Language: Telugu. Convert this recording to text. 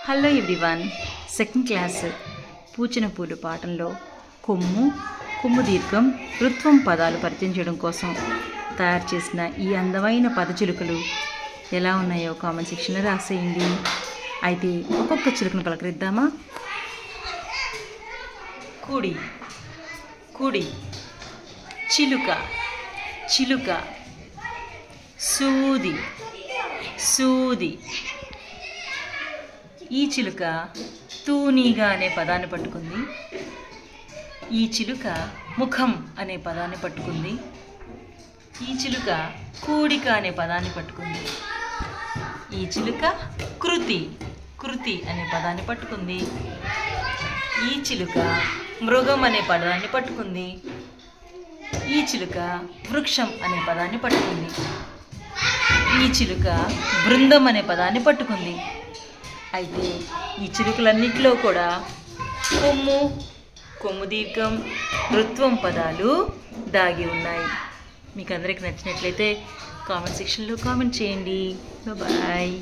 హలో ఎవ్రీవన్, సెకండ్ క్లాస్ పూచిన పూలు పాఠంలో కొమ్ము, కొమ్ము దీర్ఘం, ఋత్వం పదాలు పరిచయం చేయడం కోసం తయారు చేసిన ఈ అందమైన పదచిలుకలు ఎలా ఉన్నాయో కామెంట్ సెక్షన్లో రాసేయండి. అయితే ఒక్కొక్క చిలుకను పలకరిద్దామా? కుడి, కుడి. చిలుక, చిలుక. సూది, సూది. ఈ చిలుక తూనీగా అనే పదాన్ని పట్టుకుంది. ఈ చిలుక ముఖం అనే పదాన్ని పట్టుకుంది. ఈ చిలుక కూడిక అనే పదాన్ని పట్టుకుంది. ఈ చిలుక కృతి, కృతి అనే పదాన్ని పట్టుకుంది. ఈ చిలుక మృగం అనే పదాన్ని పట్టుకుంది. ఈ చిలుక వృక్షం అనే పదాన్ని పట్టుకుంది. ఈ చిలుక బృందం అనే పదాన్ని పట్టుకుంది. అయితే ఈ చిలుకలన్నిటిలో కూడా కొమ్ము, కొమ్ము దీర్ఘం, ఋత్వం పదాలు దాగి ఉన్నాయి. మీకు అందరికి నచ్చినట్లయితే కామెంట్ సెక్షన్లో కామెంట్ చేయండి. బాయ్.